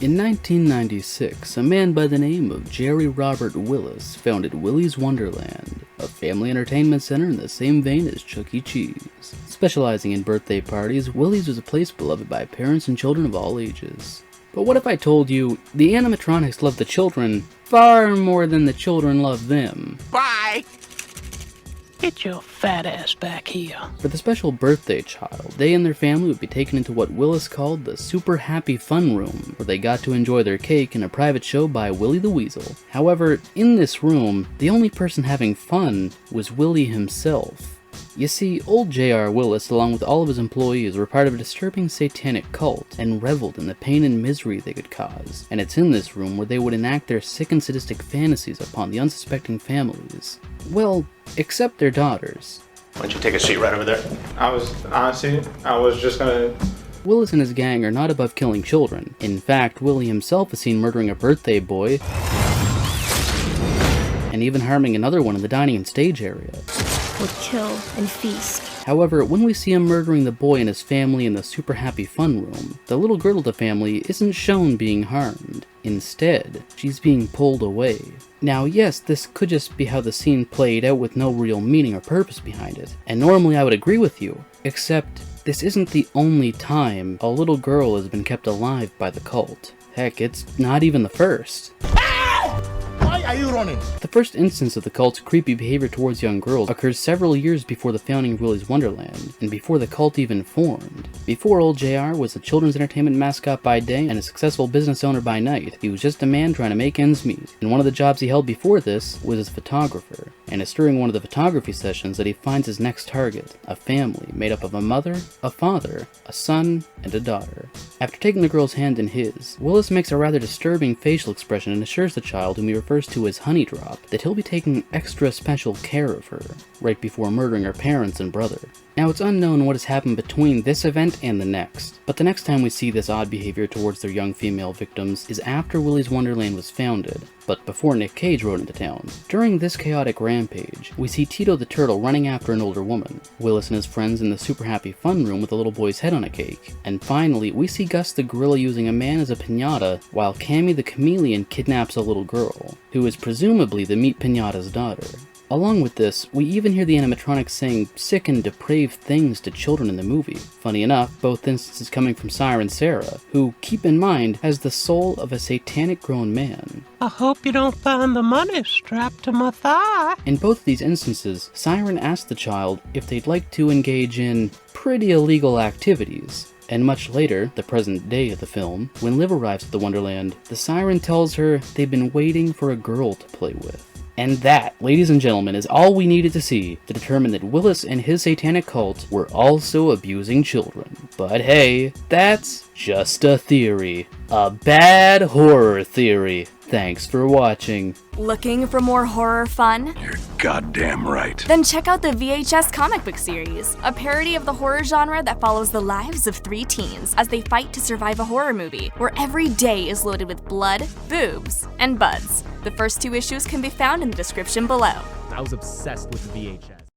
In 1996, a man by the name of Jerry Robert Willis founded Willy's Wonderland, a family entertainment center in the same vein as Chuck E. Cheese. Specializing in birthday parties, Willy's was a place beloved by parents and children of all ages. But what if I told you, the animatronics love the children far more than the children love them? Bye! Get your fat ass back here. For the special birthday child, they and their family would be taken into what Willis called the Super Happy Fun Room, where they got to enjoy their cake in a private show by Willy the Weasel. However, in this room, the only person having fun was Willy himself. You see, old J.R. Willis, along with all of his employees, were part of a disturbing satanic cult, and reveled in the pain and misery they could cause. And it's in this room where they would enact their sick and sadistic fantasies upon the unsuspecting families. Well, except their daughters. Why don't you take a seat right over there? I was just gonna... Willis and his gang are not above killing children. In fact, Willy himself is seen murdering a birthday boy, and even harming another one in the dining and stage area. Would kill and feast. However, when we see him murdering the boy and his family in the Super Happy Fun Room, the little girl of the family isn't shown being harmed. Instead, she's being pulled away. Now yes, this could just be how the scene played out with no real meaning or purpose behind it, and normally I would agree with you, except this isn't the only time a little girl has been kept alive by the cult. Heck, it's not even the first. Why are you running? The first instance of the cult's creepy behavior towards young girls occurs several years before the founding of Willy's Wonderland, and before the cult even formed. Before old JR was a children's entertainment mascot by day and a successful business owner by night, he was just a man trying to make ends meet. And one of the jobs he held before this was as a photographer. And it's during one of the photography sessions that he finds his next target, a family made up of a mother, a father, a son, and a daughter. After taking the girl's hand in his, Willis makes a rather disturbing facial expression and assures the child, whom he refers to as Honey Drop, that he'll be taking extra special care of her, right before murdering her parents and brother. Now, it's unknown what has happened between this event and the next, but the next time we see this odd behavior towards their young female victims is after Willy's Wonderland was founded, but before Nick Cage rode into town. During this chaotic rampage, we see Tito the Turtle running after an older woman, Willis and his friends in the Super Happy Fun Room with a little boy's head on a cake, and finally, we see Gus the Gorilla using a man as a piñata, while Cammy the Chameleon kidnaps a little girl, who is presumably the Meat Piñata's daughter. Along with this, we even hear the animatronics saying sick and depraved things to children in the movie. Funny enough, both instances coming from Siren Sarah, who, keep in mind, has the soul of a satanic grown man. I hope you don't find the money strapped to my thigh. In both of these instances, Siren asks the child if they'd like to engage in pretty illegal activities. And much later, the present day of the film, when Liv arrives at the Wonderland, the Siren tells her they've been waiting for a girl to play with. And that, ladies and gentlemen, is all we needed to see to determine that Willis and his satanic cult were also abusing children. But hey, that's just a theory. A bad horror theory. Thanks for watching. Looking for more horror fun? You're goddamn right. Then check out the VHS comic book series, a parody of the horror genre that follows the lives of 3 teens as they fight to survive a horror movie, where every day is loaded with blood, boobs, and buds. The first 2 issues can be found in the description below. I was obsessed with the VHS.